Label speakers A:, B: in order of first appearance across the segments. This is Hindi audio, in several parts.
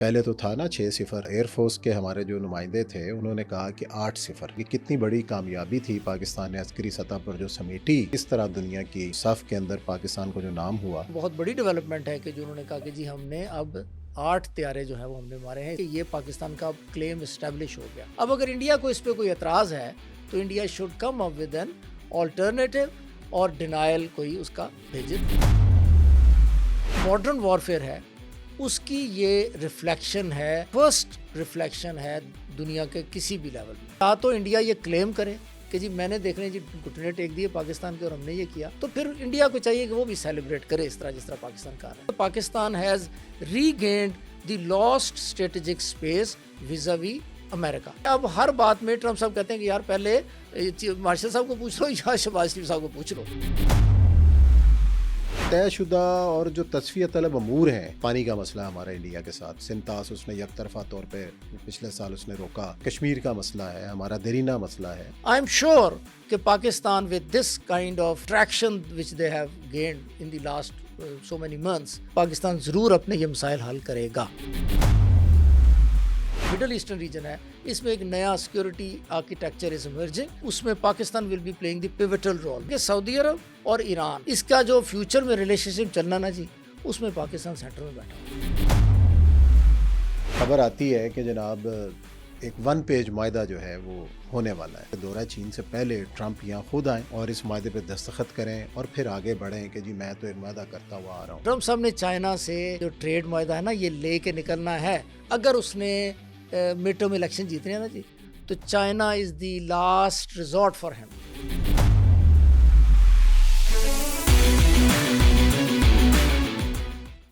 A: पहले तो था ना 6-0। एयरफोर्स के हमारे जो नुमाइंदे थे उन्होंने कहा कि 8-0। ये कितनी बड़ी कामयाबी थी पाकिस्तान ने अस्करी सतह पर जो समेटी, इस तरह दुनिया की सफ के अंदर पाकिस्तान को जो नाम हुआ।
B: बहुत बड़ी डेवलपमेंट है कि जो उन्होंने कहा कि जी हमने अब 8 त्यारे जो है वो हमने मारे हैं कि ये पाकिस्तान का क्लेम इस्टेब्लिश हो गया। अब अगर इंडिया को इस पे कोई एतराज़ है तो India should come up with an alternative और डिनायल कोई उसका भेजे। मॉडर्न वॉरफेयर है, उसकी ये रिफ्लेक्शन है, फर्स्ट रिफ्लेक्शन है दुनिया के किसी भी लेवल में। या तो इंडिया ये क्लेम करे कि जी मैंने देख रहे जी घुटने टेक दिए पाकिस्तान के और हमने ये किया, तो फिर इंडिया को चाहिए कि वो भी सेलिब्रेट करे इस तरह जिस तरह पाकिस्तान कर रहा है। Pakistan has regained the lost strategic space vis a vis America. अब हर बात में ट्रम्प साहब कहते हैं कि यार पहले मार्शल साहब को पूछ लो या शहबाज शरीफ साहब को पूछ लो।
A: तयशुदा और जो तस्फिया तलब अमूर हैं, पानी का मसला हमारा इंडिया के साथ, सिंतास उसने एक तरफा तौर पे पिछले साल उसने रोका, कश्मीर का मसला है, हमारा देरीना मसला है।
B: आई एम श्योर कि Pakistan with this kind of traction which they have gained in the last so many months, Pakistan जरूर अपने ये मसाइल हल करेगा। मिडल ईस्टर्न रीजन है, इसमें एक नया सिक्योरिटी आर्किटेक्चर इज इमर्जिंग, उसमें Pakistan will be playing the pivotal role. Saudi Arab और ईरान, इसका जो फ्यूचर में रिलेशनशिप चलना ना जी, उसमें पाकिस्तान सेंटर में बैठा।
A: खबर आती है कि जनाब एक 1 पेज मायदा जो है वो होने वाला है। दौरा चीन से पहले ट्रंप यहाँ खुद आए और इस मायदे पे दस्तखत करें और फिर आगे बढ़ें कि जी मैं तो एक मायदा करता हुआ आ रहा हूँ।
B: ट्रंप साहब ने चाइना से जो ट्रेड मायदा है ना ये ले के निकलना है। अगर उसने मिड टर्म इलेक्शन जीतने हैं ना जी, तो China is the last resort for him.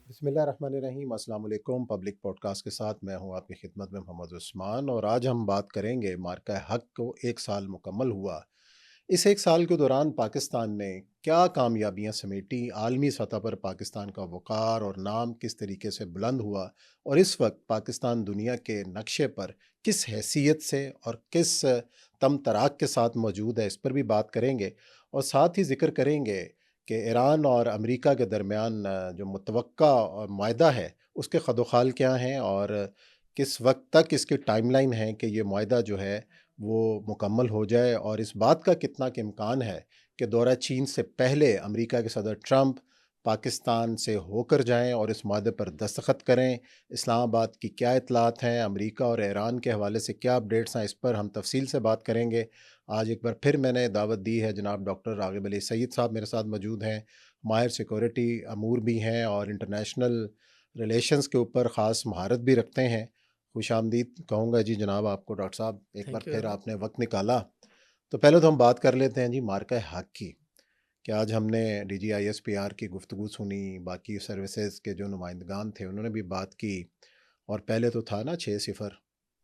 A: बिस्मिल्लाहिर्रहमानिर्रहीम, अस्सलाम वालेकुम। पब्लिक पॉडकास्ट के साथ मैं हूं आपकी खिदमत में मोहम्मद उस्मान, और आज हम बात करेंगे मार्का हक को 1 साल मुकम्मल हुआ। इस 1 साल के दौरान पाकिस्तान ने क्या कामयाबियां समेटी, आलमी सतह पर पाकिस्तान का वक़ार और नाम किस तरीके से बुलंद हुआ, और इस वक्त पाकिस्तान दुनिया के नक्शे पर किस हैसियत से और किस तमतराक के साथ मौजूद है, इस पर भी बात करेंगे। और साथ ही ज़िक्र करेंगे कि ईरान और अमेरिका के दरमियान जो मुतवक्का मायदा है उसके खदोखाल क्या हैं, और किस वक्त तक इसकी टाइमलाइन है कि ये मायदा जो है वो मुकम्मल हो जाए, और इस बात का कितना कि इम्कान है कि दौरा चीन से पहले अमेरिका के सदर ट्रंप पाकिस्तान से होकर जाएं और इस मायदे पर दस्तखत करें। इस्लामाबाद की क्या इतलात हैं, अमेरिका और ईरान के हवाले से क्या अपडेट्स हैं, इस पर हम तफसील से बात करेंगे। आज एक बार फिर मैंने दावत दी है, जनाब डॉक्टर रागिब अली सईद साहब मेरे साथ मौजूद हैं, माहिर सिक्योरिटी अमूर भी हैं और इंटरनेशनल रिलेशंस के ऊपर ख़ास महारत भी रखते हैं। खुश आमदीद कहूँगा जी जनाब आपको डॉक्टर साहब, एक बार
B: थैंक यू
A: फिर
B: वेरी मच।
A: आपने वक्त निकाला। तो पहले तो हम बात कर लेते हैं जी मार्का हक की, कि आज हमने DGISPR की गुफ्तगू सुनी, बाकी सर्विसेज के जो नुमाइंदगान थे उन्होंने भी बात की। और पहले तो था ना 6-0,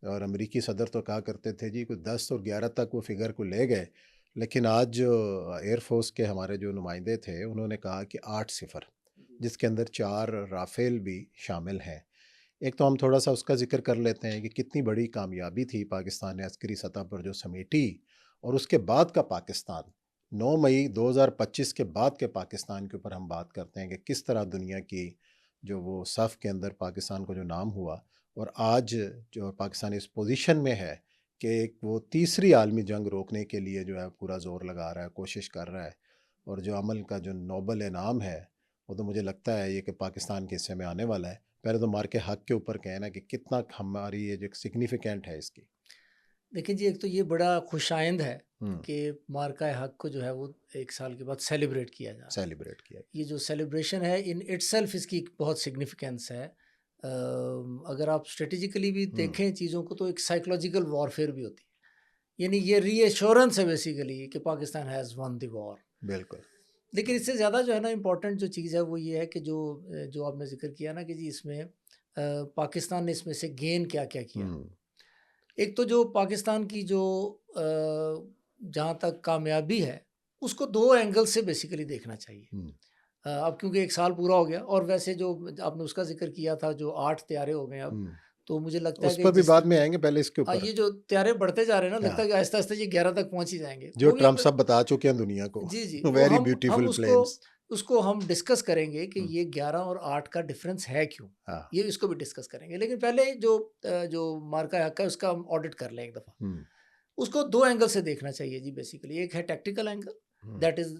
A: और अमेरिकी सदर तो कहा करते थे जी कुछ 10 और 11 तक वो फिगर को ले गए, लेकिन आज जो एयरफोर्स के हमारे जो नुमाइंदे थे उन्होंने कहा कि 8-0, जिसके अंदर 4 राफेल भी शामिल हैं। एक तो हम थोड़ा सा उसका जिक्र कर लेते हैं कि कितनी बड़ी कामयाबी थी पाकिस्तान ने अस्करी सतह पर जो समेटी, और उसके बाद का पाकिस्तान 9 मई 2025 के बाद के पाकिस्तान के ऊपर हम बात करते हैं कि किस तरह दुनिया की जो वो सफ़ के अंदर पाकिस्तान को जो नाम हुआ, और आज जो पाकिस्तान इस पोजीशन में है कि वो तीसरी आलमी जंग रोकने के लिए जो है पूरा ज़ोर लगा रहा है, कोशिश कर रहा है। और जो अमल का जो नोबल इनाम है वो तो मुझे लगता है ये कि पाकिस्तान के हिस्से में आने वाला है। पहले तो मार के हक के ऊपर कहना कि कितना हमारी ये जो सिग्निफिकेंट है इसकी।
B: देखिए जी, एक तो ये बड़ा खुशाइंद है
A: हम्म।
B: कि मार्का हक को जो है वो 1 साल के बाद सेलिब्रेट किया जा रहा है।
A: सेलिब्रेट किया।
B: ये जो सेलिब्रेशन है इन इटसेल्फ इसकी एक बहुत सिग्निफिकेंस है। अगर आप स्ट्रेटेजिकली भी
A: हम्म।
B: देखें चीज़ों को तो एक साइकोलॉजिकल वॉरफेयर भी होती है, यानी ये रीएश्योरेंस है बेसिकली कि Pakistan has one the war.
A: बिल्कुल।
B: लेकिन इससे ज़्यादा जो है ना इम्पोर्टेंट जो चीज़ है वो ये है कि जो आपने जिक्र किया ना कि जी इसमें पाकिस्तान ने इसमें से गेन क्या क्या किया।
A: हम्म।
B: एक तो जो पाकिस्तान की जो जहाँ तक कामयाबी है उसको 2 एंगल से बेसिकली देखना चाहिए।
A: हम्म।
B: अब क्योंकि 1 साल पूरा हो गया और वैसे जो आपने उसका ज़िक्र किया था जो 8 त्यारे हो गए अब,
A: हम्म।
B: तो मुझे लगता है
A: उस
B: कि
A: पर भी बाद में आएंगे, पहले इसके ऊपर।
B: ये जो त्यारे बढ़ते जा रहे हैं ना, लगता
A: हाँ,
B: है कि आहिस्ता-आहिस्ता ये 11 तक पहुँच ही जाएँगे।
A: जो
B: वो भी
A: ट्रम्प
B: हम
A: साहब बता चुके हैं दुनिया को।
B: जी, जी, वो
A: वेरी
B: हम
A: ब्यूटीफुल
B: उसको
A: प्लेन्स।
B: उसको हम डिस्कस करेंगे कि
A: हम्म,
B: ये 11 और 8 का डिफरेंस है क्यों,
A: हाँ,
B: ये इसको भी डिस्कस करेंगे। लेकिन पहले जो मार्का हक है उसका हम ऑडिट कर लें एक दफ़ा।
A: हम्म,
B: उसको 2 एंगल से देखना चाहिए जी बेसिकली। एक है tactical angle,
A: hmm,
B: that is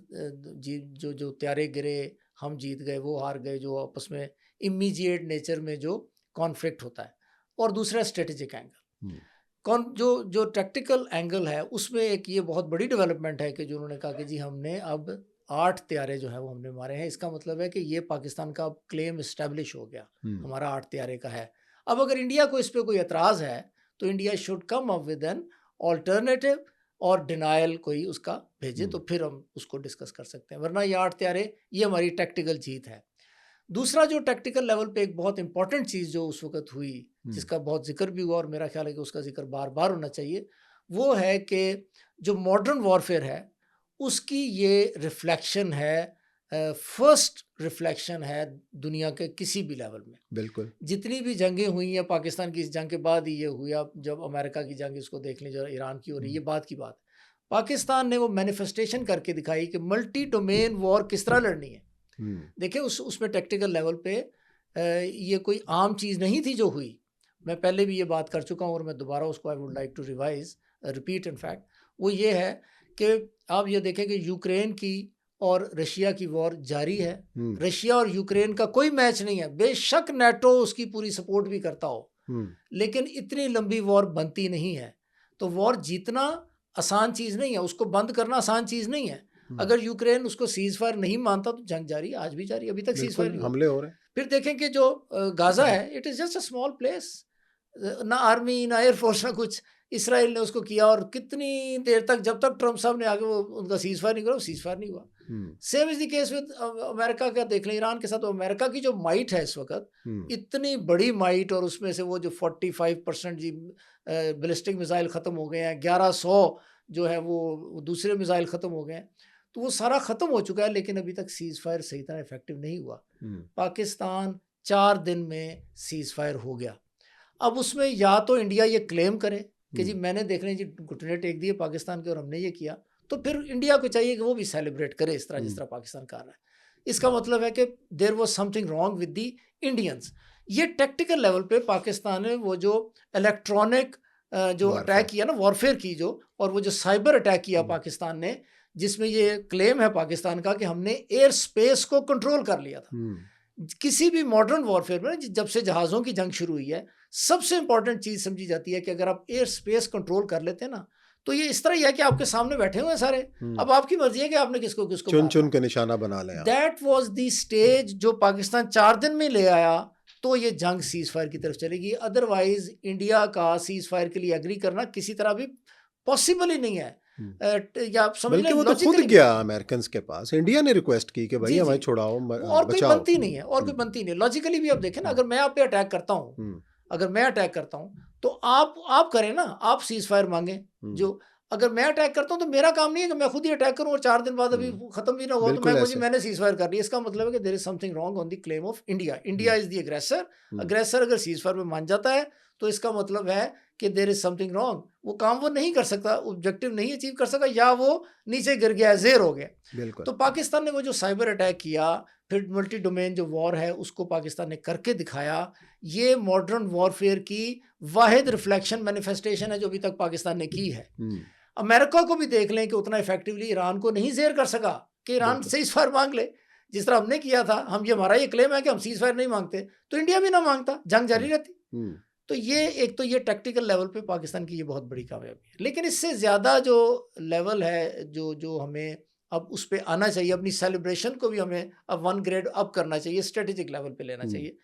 B: जी जो जो त्यारे गिरे, हम जीत गए, वो हार गए, जो आपस में इमीडिएट नेचर में जो कॉन्फ्लिक्ट होता है। और दूसरा स्ट्रेटेजिक एंगल।
A: हम्म,
B: कौन जो जो टैक्टिकल एंगल है उसमें एक ये बहुत बड़ी डेवलपमेंट है कि जो उन्होंने कहा कि जी हमने अब 8 त्यारे जो है वो हमने मारे हैं। इसका मतलब है कि ये पाकिस्तान का अब क्लेम इस्टेब्लिश हो गया,
A: हम्म,
B: हमारा 8 त्यारे का है। अब अगर इंडिया को इस पे कोई एतराज़ है तो India should come up with an alternative और डिनायल कोई उसका भेजे,
A: हम्म,
B: तो फिर हम उसको डिस्कस कर सकते हैं। वरना ये 8 त्यारे ये हमारी टैक्टिकल जीत है। दूसरा जो टैक्टिकल लेवल पे एक बहुत इंपॉर्टेंट चीज़ जो उस वक़्त हुई,
A: हम्म,
B: जिसका बहुत ज़िक्र भी हुआ और मेरा ख्याल है कि उसका ज़िक्र बार-बार होना चाहिए, वो है कि जो मॉडर्न वॉरफेयर है, उसकी ये रिफ्लेक्शन है, फर्स्ट रिफ्लेक्शन है दुनिया के किसी भी लेवल में।
A: बिल्कुल,
B: जितनी भी जंगें हुई हैं, पाकिस्तान की इस जंग के बाद ही ये हुआ, जब अमेरिका की जंग इसको देख लें, जो ईरान की हो रही है,
A: हम्म,
B: ये बात की बात है। पाकिस्तान ने वो मैनिफेस्टेशन करके दिखाई कि मल्टी डोमेन वॉर किस तरह लड़नी है।
A: हम्म,
B: देखिए उसमें टैक्टिकल लेवल पे ये कोई आम चीज़ नहीं थी जो हुई। मैं पहले भी ये बात कर चुका हूँ और मैं दोबारा उसको I would like to revise repeat in fact. वो ये है कि आप ये देखें कि यूक्रेन की और रशिया की वॉर जारी है।
A: हम्म,
B: रशिया और यूक्रेन का कोई मैच नहीं है, बेशक नेटो उसकी पूरी सपोर्ट भी करता हो,
A: हम्म,
B: लेकिन इतनी लंबी वॉर बनती नहीं है। तो वॉर जीतना आसान चीज़ नहीं है, उसको बंद करना आसान चीज़ नहीं है।
A: हम्म,
B: अगर यूक्रेन उसको सीज़ फायर नहीं मानता तो जंग जारी है, आज भी जारी है, अभी तक सीज़ फायर
A: बिल्कुल
B: नहीं हुआ।
A: हमले हो रहे
B: फिर देखें कि जो गाज़ा है, it is just a small place, ना आर्मी, ना एयरफोर्स, ना कुछ। इसराइल ने उसको किया और कितनी देर तक, जब तक ट्रम्प साहब ने आगे वो उनका सीज़ फायर नहीं करा, वो सीज़ फायर नहीं हुआ।
A: Hmm,
B: same is the case with America का देख लें, ईरान के साथ। तो अमेरिका की जो माइट है इस वक़्त,
A: हम्म,
B: इतनी बड़ी माइट, और उसमें से वो जो 45% जी बैलिस्टिक मिसाइल ख़त्म हो गए हैं, 1100 जो है वो दूसरे मिसाइल ख़त्म हो गए हैं। तो वो सारा ख़त्म हो चुका है, लेकिन अभी तक सीज़ फायर सही तरह इफ़ेक्टिव नहीं हुआ।
A: हम्म,
B: पाकिस्तान 4 दिन में सीज़ फायर हो गया। अब उसमें या तो इंडिया ये क्लेम करे कि जी
A: हम्म,
B: मैंने देख लें जी घुटने टेक दिए पाकिस्तान के और हमने ये किया, तो फिर इंडिया को चाहिए कि वो भी सेलिब्रेट करे इस तरह जिस
A: हम्म,
B: तरह पाकिस्तान कर रहा है। इसका मतलब है कि there was something wrong with the Indians. ये टेक्टिकल लेवल पे पाकिस्तान ने वो जो इलेक्ट्रॉनिक जो अटैक
A: वारफेयर,
B: किया ना, वॉरफेयर की जो, और वो जो साइबर अटैक किया
A: हम्म,
B: पाकिस्तान ने, जिसमें ये क्लेम है पाकिस्तान का कि हमने एयर स्पेस को कंट्रोल कर लिया था।
A: हम्म,
B: किसी भी मॉडर्न वॉरफेयर में जब से जहाज़ों की जंग शुरू हुई है, सबसे इंपॉर्टेंट चीज़ समझी जाती है कि अगर आप एयर स्पेस कंट्रोल कर लेते हैं ना, तो ये इस तरह ही है कि आपके सामने बैठे हुए हैं सारे,
A: हम्म,
B: अब आपकी मर्जी है कि आपने किसको किसको
A: चुन
B: मारना
A: चुन
B: है।
A: के निशाना बना लें आप,
B: दैट वाज द स्टेज जो पाकिस्तान 4 दिन में ले आया, तो ये जंग सीज़ फायर की तरफ चलेगी। अदरवाइज़ इंडिया का सीज़ फायर के लिए एग्री करना किसी तरह भी पॉसिबल ही नहीं है।
A: हम्म,
B: या आप समझ लें
A: बल्कि वो तो खुद
B: लॉजिकली।
A: गया अमेरिकन के पास, इंडिया ने रिक्वेस्ट की कि भाई
B: जी,
A: हमें
B: जी।
A: छुड़ाओ,
B: वो और कोई
A: बचाओ,
B: बनती नहीं है, और कोई बनती नहीं है। लॉजिकली भी आप देखें ना,
A: हम्म,
B: अगर मैं आप पे अटैक करता हूँ,
A: हम्म,
B: अगर मैं अटैक करता हूँ, तो आप करें ना, आप सीज़ फायर माँगें।
A: हम्म,
B: जो अगर मैं अटैक करता हूँ तो मेरा काम नहीं है कि मैं खुद ही अटैक करूँ और 4 दिन बाद अभी
A: हम्म,
B: खत्म भी ना हुआ तो मैं
A: बिल्कुल
B: कहूँ जी
A: ऐसे,
B: मैंने सीज़ फायर कर लिया। इसका मतलब है कि there is something wrong on the claim of India. India
A: hmm,
B: is the aggressor.
A: Hmm,
B: aggressor अगर सीज़ फायर में मान जाता है, तो इसका मतलब है कि देयर इज़ समथिंग रॉन्ग। वो काम वो नहीं कर सकता, ऑब्जेक्टिव नहीं अचीव कर सका, या वो नीचे गिर गया, ज़ेर हो गया।
A: बिल्कुल,
B: तो पाकिस्तान ने वो जो साइबर अटैक किया, फिर मल्टी डोमेन जो वॉर है उसको पाकिस्तान ने करके दिखाया। ये मॉडर्न वॉरफेयर की वाहिद रिफ्लेक्शन मैनिफेस्टेशन है जो अभी तक पाकिस्तान ने की है।
A: हम्म,
B: अमेरिका को भी देख लें कि उतना इफेक्टिवली ईरान को नहीं जेर कर सका कि ईरान
A: बिल्कुल,
B: सीज फायर मांग ले, जिस तरह हमने किया था। हम ये हमारा ये क्लेम है कि हम सीज फायर नहीं मांगते, तो इंडिया भी ना मांगता, जंग
A: हम्म,
B: जारी रहती।
A: हम्म,
B: तो ये एक तो ये टैक्टिकल लेवल पे पाकिस्तान की ये बहुत बड़ी कामयाबी है। लेकिन इससे ज़्यादा जो लेवल है, जो जो हमें अब उस पे आना चाहिए, अपनी सेलिब्रेशन को भी हमें अब 1 ग्रेड अप करना चाहिए, स्ट्रेटेजिक लेवल पे लेना
A: हम्म,
B: चाहिए।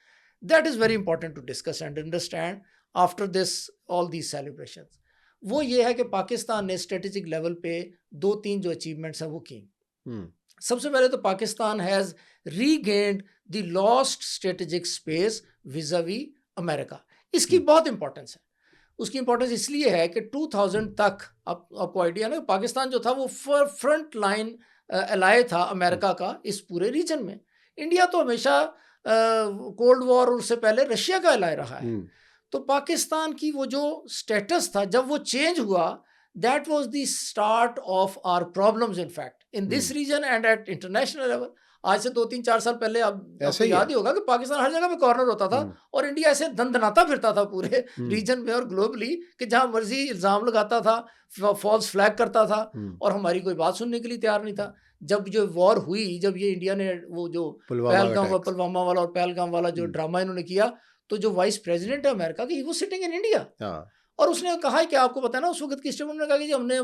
B: That is very important to discuss and understand after this all these celebrations. वो ये है कि पाकिस्तान ने स्ट्रेटेजिक लेवल पे 2-3 जो अचीवमेंट्स हैं वो की।
A: हम्म,
B: सबसे पहले तो Pakistan has regained the lost strategic space vis a vis America. इसकी
A: हम्म,
B: बहुत इंपॉर्टेंस है। उसकी इंपॉर्टेंस इसलिए है कि 2000 तक आपको आइडिया ना, पाकिस्तान जो था वो फ्रंट लाइन एलाय था
A: हम्म,
B: अमेरिका का इस पूरे रीजन में। इंडिया तो हमेशा कोल्ड वॉर और उससे पहले रशिया का एलाय रहा है।
A: हम्म,
B: तो पाकिस्तान की वो जो स्टेटस था, जब वो चेंज हुआ, that was the start of our problems in fact in this
A: hmm,
B: region and at international level. आज से 2-3-4 साल पहले आपको
A: ऐसे ही
B: याद
A: है।
B: ही होगा कि पाकिस्तान हर जगह पे कॉर्नर होता था
A: हुँ,
B: और इंडिया ऐसे दंदनाता फिरता था पूरे
A: हुँ,
B: रीजन में और ग्लोबली कि जहाँ मर्जी इल्ज़ाम लगाता था, फॉल्स फ्लैग करता था
A: हुँ।
B: और हमारी कोई बात सुनने के लिए तैयार नहीं था। जब जो वॉर हुई, जब ये इंडिया ने वो जो
A: पुलवामा अटैक्स।
B: पुलवामा वाला और पहलगाम वाला जो
A: हुँ,
B: ड्रामा इन्होंने किया, तो जो वाइस प्रेज़िडेंट है अमेरिका की, he was sitting in India.
A: हाँ।
B: और उसने कहा है कि आपको पता है ना उस वक़्त की स्टेटमेंट में कहा कि जी हमने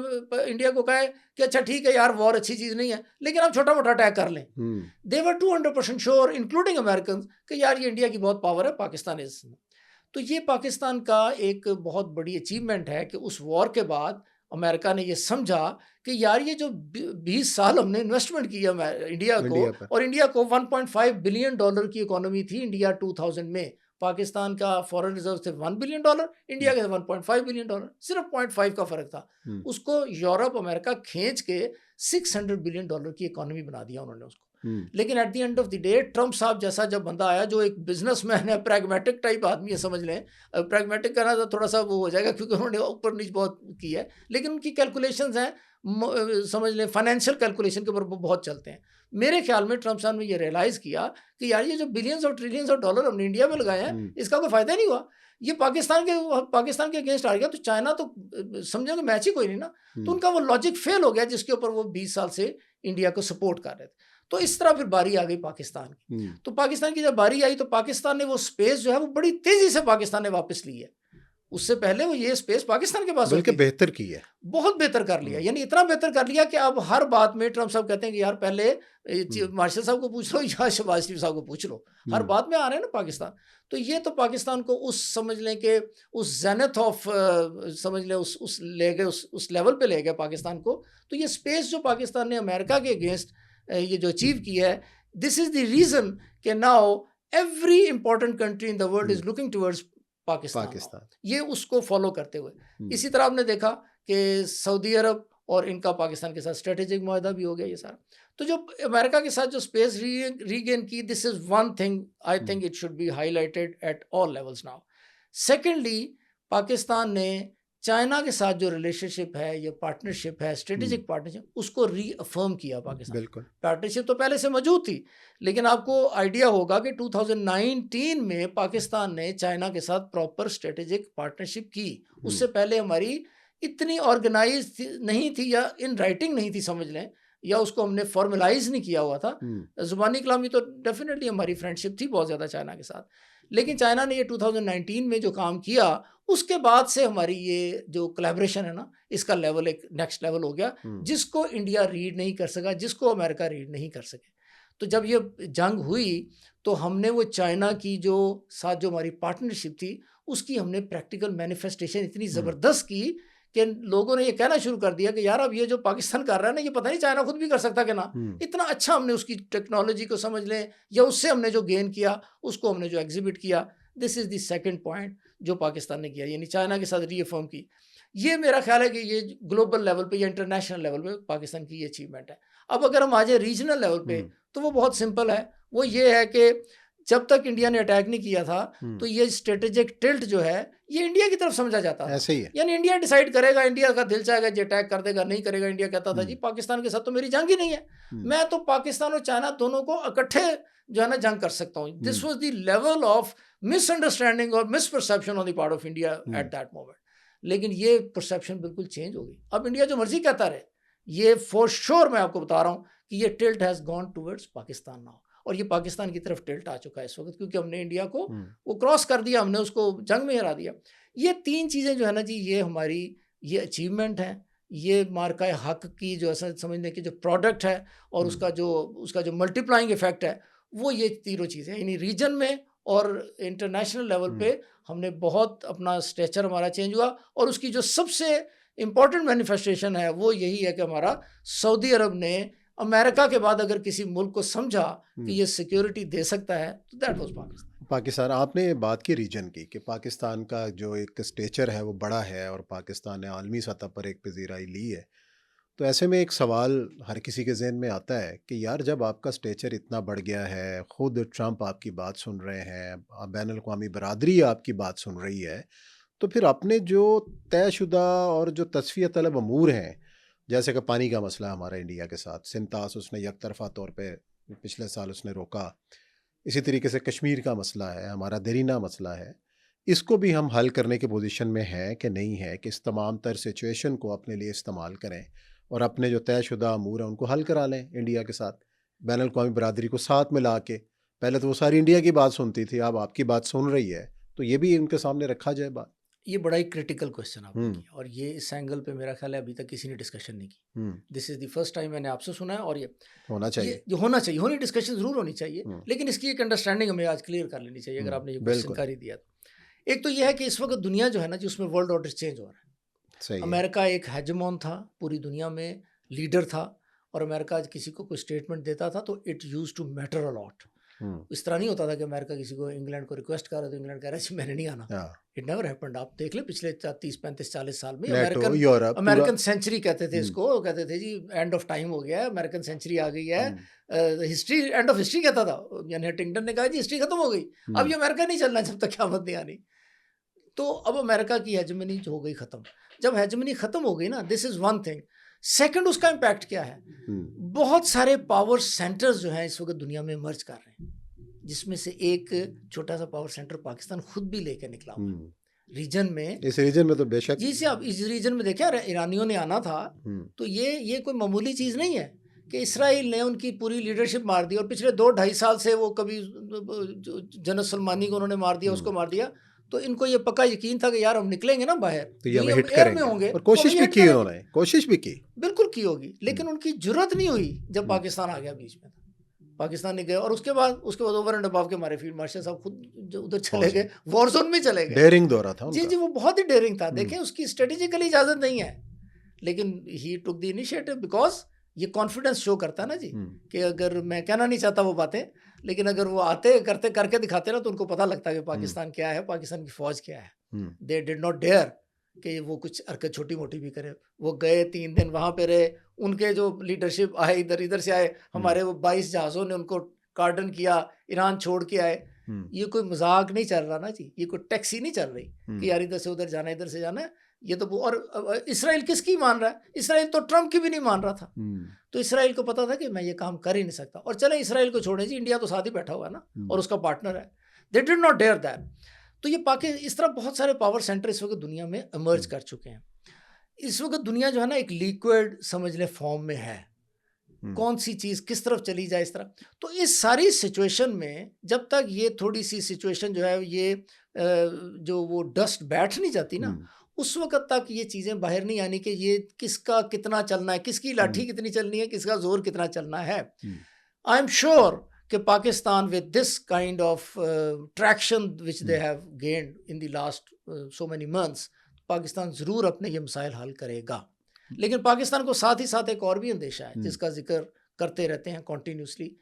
B: इंडिया को कहा है कि अच्छा ठीक है यार वॉर अच्छी चीज़ नहीं है, लेकिन आप छोटा-मोटा अटैक कर लें।
A: हुँ,
B: दे वर 200% श्योर इंक्लूडिंग अमेरिकन्स कि यार ये इंडिया की बहुत पावर है, पाकिस्तान इज़। तो ये पाकिस्तान का एक बहुत बड़ी अचीवमेंट है कि उस वॉर के बाद अमेरिका ने ये समझा कि यार ये जो 20 साल हमने इन्वेस्टमेंट किया इंडिया को,
A: इंडिया पर।
B: और इंडिया को 1.5 बिलियन डॉलर की इकोनॉमी थी इंडिया 2000 में। पाकिस्तान का फॉरेन रिजर्व थे 1 बिलियन डॉलर,
A: हुँ,
B: इंडिया के 1.5 बिलियन डॉलर, सिर्फ 0.5 का फर्क था।
A: हुँ,
B: उसको यूरोप अमेरिका खींच के 600 बिलियन डॉलर की इकोनॉमी बना दिया उन्होंने उसको।
A: हुँ,
B: लेकिन at the end of the day Trump साहब जैसा जब बंदा आया जो एक बिजनेसमैन है, प्रैग्मेटिक टाइप आदमी है, समझ लें। प्रैग्मेटिक कहना तो थोड़ा सा वो हो जाएगा क्योंकि उन्होंने ऊपर नीचे बहुत की है, लेकिन उनकी कैलकुलेशंस हैं, समझ लें फाइनेंशियल कैलकुलेशन के ऊपर वो बहुत चलते हैं। मेरे ख्याल में ट्रम्प साहब ने ये रियलाइज़ किया कि यार ये जो बिलियंस और ट्रिलियंस ऑफ डॉलर हमने इंडिया में लगाए हैं,
A: हुँ,
B: इसका कोई फ़ायदा नहीं हुआ। ये पाकिस्तान के अगेंस्ट आ गया, तो चाइना तो समझो कि मैच ही कोई नहीं ना। तो
A: हुँ,
B: उनका वो लॉजिक फेल हो गया जिसके ऊपर वो 20 साल से इंडिया को सपोर्ट कर रहे थे। तो इस तरह फिर बारी आ गई पाकिस्तान की।
A: हुँ।
B: तो पाकिस्तान की जब बारी आई तो पाकिस्तान ने वो स्पेस जो है वो बड़ी तेज़ी से पाकिस्तान ने वापस ली है। उससे पहले वो ये स्पेस पाकिस्तान के पास
A: बल्कि
B: होती थी।
A: बेहतर की है।
B: बहुत बेहतर कर लिया,
A: हुँ,
B: यानी इतना बेहतर कर लिया कि अब हर बात में ट्रम्प साहब कहते हैं कि यार पहले
A: हुँ,
B: मार्शल साहब को पूछ लो या शहबाज शरीफ साहब को पूछ लो। हर
A: हुँ,
B: बात में आ रहे हैं ना पाकिस्तान। तो ये तो पाकिस्तान को उस समझ लें कि उस ज़ेनिथ ऑफ समझ लें उस ले गए, उस लेवल पे ले गए पाकिस्तान को। तो ये स्पेस जो पाकिस्तान ने अमेरिका के अगेंस्ट ये जो अचीव किया है, दिस इज़ द रीज़न कि now every important country in the world
A: hmm.
B: Is looking towards Pakistan now.
A: Pakistan.
B: ये उसको फॉलो करते हुए।
A: हुँ,
B: इसी तरह आपने देखा कि सऊदी अरब और इनका पाकिस्तान के साथ स्ट्रेटेजिक मुआहदा भी हो गया ये सारा। तो जो अमेरिका के साथ जो स्पेस रीगेन की, this is one thing I
A: hmm,
B: think it should be highlighted at all levels now. Secondly, Pakistan ने चाइना के साथ जो रिलेशनशिप है, ये पार्टनरशिप है,
A: हुँ,
B: स्ट्रेटेजिक पार्टनरशिप, उसको रीअफर्म किया पाकिस्तान।
A: बिल्कुल।
B: पार्टनरशिप तो पहले से मौजूद थी, लेकिन आपको आइडिया होगा कि 2019 में पाकिस्तान ने चाइना के साथ प्रॉपर स्ट्रेटेजिक पार्टनरशिप की।
A: हुँ,
B: उससे पहले हमारी इतनी ऑर्गेनाइज नहीं थी या इन राइटिंग नहीं थी समझ लें, या उसको हमने फॉर्मलाइज नहीं किया हुआ था।
A: हुँ,
B: ज़ुबानी कलामी तो डेफिनेटली हमारी फ्रेंडशिप थी बहुत ज़्यादा चाइना के साथ, लेकिन चाइना ने ये 2019 में जो काम किया, उसके बाद से हमारी ये जो कोलैबोरेशन है ना, इसका लेवल एक नेक्स्ट लेवल हो गया,
A: हुँ,
B: जिसको इंडिया रीड नहीं कर सका, जिसको अमेरिका रीड नहीं कर सके। तो जब ये जंग हुई, तो हमने वो चाइना की जो साथ जो हमारी पार्टनरशिप थी, उसकी हमने प्रैक्टिकल मैनिफेस्टेशन इतनी
A: हुँ,
B: ज़बरदस्त की कि लोगों ने ये कहना शुरू कर दिया कि यार अब ये जो पाकिस्तान कर रहा है ना, ये पता नहीं चाइना खुद भी कर सकता कि ना।
A: हुँ,
B: इतना अच्छा हमने उसकी टेक्नोलॉजी को समझ लें या उससे हमने जो गेन किया, उसको हमने जो एग्ज़िबिट किया, this is the second point जो पाकिस्तान ने किया, यानी चाइना के साथ रीअफ़र्म की। ये मेरा ख़्याल है कि ये ग्लोबल लेवल पे या इंटरनेशनल लेवल पे पाकिस्तान की ये अचीवमेंट है। अब अगर हम आ जाए रीजनल लेवल पे,
A: हुँ,
B: तो वो बहुत सिंपल है। वो ये है कि जब तक इंडिया ने अटैक नहीं किया था,
A: हुँ,
B: तो ये स्ट्रेटेजिक टिल्ट जो है, ये इंडिया की तरफ समझा जाता था।
A: ऐसे ही है।
B: यानी इंडिया डिसाइड करेगा, इंडिया का दिल चाहेगा ये अटैक कर देगा, नहीं करेगा। इंडिया कहता था
A: हुँ,
B: जी पाकिस्तान के साथ तो मेरी जंग ही नहीं है।
A: हुँ,
B: मैं तो पाकिस्तान और चाइना दोनों को इकट्ठे जो है ना जंग कर सकता हूँ।
A: Hmm,
B: this was the level of misunderstanding और misperception on the part of India
A: hmm,
B: at that moment. लेकिन ये परसेप्शन बिल्कुल चेंज हो गई। अब इंडिया जो मर्ज़ी कहता रहे, ये फॉर श्योर मैं आपको बता रहा हूँ कि ये tilt has gone towards Pakistan now, और ये पाकिस्तान की तरफ टिल्ट आ चुका है इस वक़्त, क्योंकि हमने इंडिया को
A: हुँ,
B: वो क्रॉस कर दिया, हमने उसको जंग में हरा दिया। ये 3 चीज़ें जो है ना जी, ये हमारी ये अचीवमेंट है। ये मार्का हक की जो ऐसा समझने की जो प्रोडक्ट है, और
A: हुँ,
B: उसका जो मल्टीप्लाइंग इफ़ेक्ट है, वो ये तीनों चीज़ें हैं। यानी रीजन में और इंटरनेशनल लेवल
A: हुँ,
B: पे हमने बहुत अपना स्टेचर हमारा चेंज हुआ, और उसकी जो सबसे इम्पोर्टेंट मैनिफेस्टेशन है वो यही है कि हमारा सऊदी अरब ने अमेरिका के बाद अगर किसी मुल्क को समझा कि
A: हुँ।
B: ये सिक्योरिटी दे सकता है, तो दैट वाज़ पाकिस्तान।
A: पाकिस्तान आपने बात की रीजन की कि पाकिस्तान का जो एक स्टेचर है वो बड़ा है और पाकिस्तान ने आलमी सतह पर एक पजीराई ली है। तो ऐसे में एक सवाल हर किसी के ज़हन में आता है कि यार जब आपका स्टेचर इतना बढ़ गया है, खुद ट्रंप आपकी बात सुन रहे हैं, बैन अल-अक़वामी बरादरी आपकी बात सुन रही है, तो फिर अपने जो तयशुदा और जो तस्फ़िया तलब अमूर हैं, जैसे कि पानी का मसला हमारा इंडिया के साथ, सिंतास उसने एक तरफ़ा तौर पे पिछले साल उसने रोका। इसी तरीके से कश्मीर का मसला है, हमारा देरीना मसला है, इसको भी हम हल करने की पोजीशन में हैं कि नहीं है कि इस तमाम तर सिचुएशन को अपने लिए इस्तेमाल करें और अपने जो तयशुदा अमूर हैं उनको हल करा लें इंडिया के साथ, बैन अल-अक़वामी बरादरी को साथ मिला के। पहले तो वो सारी इंडिया की बात सुनती थी, अब आपकी बात सुन रही है, तो ये भी उनके सामने रखा जाए बात।
B: ये बड़ा ही क्रिटिकल क्वेश्चन आपने
A: हुँ,
B: किया, और ये इस एंगल पे मेरा ख्याल है अभी तक किसी ने डिस्कशन नहीं की।
A: Hmm,
B: this is the first time मैंने आपसे सुना है, और
A: होना चाहिए।
B: ये जो होना चाहिए, होनी डिस्कशन ज़रूर होनी चाहिए,
A: हुँ,
B: लेकिन इसकी एक अंडरस्टैंडिंग हमें आज क्लियर कर लेनी चाहिए, अगर
A: हुँ,
B: आपने ये क्वेश्चन
A: बिल्कुल,
B: कर ही दिया तो। एक तो ये है कि इस वक्त दुनिया जो है ना जी, उसमें वर्ल्ड ऑर्डर चेंज हो रहा है।
A: सही है।
B: अमेरिका एक हेजेमोन था, पूरी दुनिया में लीडर था, और अमेरिका आज किसी को कोई स्टेटमेंट देता था तो it used to matter a lot.
A: हुँ,
B: इस तरह नहीं होता था कि अमेरिका किसी को, इंग्लैंड को रिक्वेस्ट कर रहा है तो इंग्लैंड कह रहा है जी मैंने नहीं आना।
A: हाँ,
B: इट नेवर हैपेंड। आप देख लें पिछले 30 35 40 साल में
A: नेटो,
B: अमेरिकन
A: यूरोप पूरा।
B: अमेरिकन सेंचुरी कहते थे
A: हुँ,
B: इसको, वो कहते थे जी एंड ऑफ टाइम हो गया है, अमेरिकन सेंचुरी आ गई है,
A: हुँ,
B: हिस्ट्री एंड ऑफ हिस्ट्री कहता था, यानी हंटिंगटन ने कहा जी हिस्ट्री खत्म हो गई, अब
A: हुँ,
B: ये अमेरिका नहीं चलना जब तक क़यामत नहीं आनी। तो अब अमेरिका की हेजेमनी हो गई खत्म। जब हेजेमनी खत्म हो गई ना, this is one thing. Second, उसका इम्पैक्ट क्या है?
A: हुँ,
B: बहुत सारे पावर सेंटर्स जो हैं इस वक्त दुनिया में इमर्ज कर रहे हैं, जिसमें से एक छोटा सा पावर सेंटर पाकिस्तान खुद भी लेके निकला हुआ
A: हुँ।
B: है रीजन में।
A: इस रीजन में तो बेशक।
B: जी से आप इस रीजन में देखें, ईरानियों ने आना था,
A: हुँ,
B: तो ये कोई मामूली चीज़ नहीं है कि इसराइल ने उनकी पूरी लीडरशिप मार दी, और पिछले 2 ढाई साल से वो कभी जनरल सलमानी को उन्होंने मार दिया,
A: हुँ।
B: उसको मार दिया, तो इनको ये पक्का यकीन था कि यार हम निकलेंगे ना बाहर,
A: तो ये
B: जो
A: हमें
B: हम
A: हिट
B: एयर में
A: करेंगे
B: होंगे
A: और
B: तो
A: कोशिश
B: हमें
A: भी
B: हिट
A: की
B: करेंगे।
A: उन्होंने, कोशिश भी की।
B: बिल्कुल की होगी, लेकिन
A: हुँ,
B: उनकी जरूरत नहीं हुई जब
A: हुँ,
B: पाकिस्तान आ गया बीच में। पाकिस्तान ने गए, और उसके बाद ओवर एंड अबव के हमारे फील्ड मार्शल साहब खुद जो उधर चले
A: फौज में।
B: गए, वॉर जोन में चले गए।
A: डेयरिंग दौरा था
B: जी
A: उनका।
B: जी, वो बहुत ही डेयरिंग था।
A: हुँ,
B: देखें, उसकी स्ट्रेटेजिकली इजाजत नहीं है, लेकिन ही टुक द इनिशिएटिव बिकॉज ये कॉन्फिडेंस शो करता है ना जी,
A: हुँ,
B: कि अगर मैं कहना नहीं चाहता वो बातें, लेकिन अगर वो आते करते करके दिखाते ना, तो उनको पता लगता है कि
A: हुँ,
B: पाकिस्तान क्या है, पाकिस्तान की फौज क्या है।
A: हुँ,
B: दे डिड नॉट डेयर कि वो कुछ हरकत छोटी मोटी भी करे। वो गए, 3 दिन वहाँ पे रहे, उनके जो लीडरशिप आए, इधर इधर से आए,
A: हुँ,
B: हमारे वो 22 जहाज़ों ने उनको कार्डन किया, ईरान छोड़ के आए।
A: हुँ,
B: ये कोई मजाक नहीं चल रहा ना जी, ये कोई टैक्सी नहीं चल रही
A: हुँ,
B: कि यार इधर से उधर जाना है, इधर से जाना है। ये तो और इसराइल किसकी मान रहा है? इसराइल तो ट्रम्प की भी नहीं मान रहा था।
A: हुँ,
B: तो इसराइल को पता था कि मैं ये काम कर ही नहीं सकता। और चले इसराइल को छोड़ें जी, इंडिया तो साथ ही बैठा हुआ है ना,
A: हुँ,
B: और उसका पार्टनर है। They did not dare that. तो ये इस तरह बहुत सारे पावर सेंटर इस वक्त दुनिया में इमर्ज
A: हुँ,
B: कर चुके हैं। इस वक्त दुनिया जो है ना, एक लिक्विड समझ ले फॉर्म में है।
A: हुँ,
B: कौन सी चीज़ किस तरफ चली जाए, इस तरह। तो इस सारी सिचुएशन में जब तक ये थोड़ी सी सिचुएशन जो है, ये जो वो डस्ट बैठ नहीं जाती ना,
A: हुँ,
B: उस वक्त तक ये चीज़ें बाहर नहीं आनी कि ये किसका कितना चलना है, किसकी लाठी
A: हुँ,
B: कितनी चलनी है, किसका जोर कितना चलना है।
A: हुँ,
B: आई एम श्योर कि Pakistan with this kind of traction which they
A: hmm,
B: have gained in the last so many months, Pakistan ज़रूर अपने ये मसाइल हल करेगा। लेकिन पाकिस्तान को साथ ही साथ एक और भी अंदेशा है,
A: हुँ,
B: जिसका जिक्र करते रहते हैं कॉन्टीन्यूसली।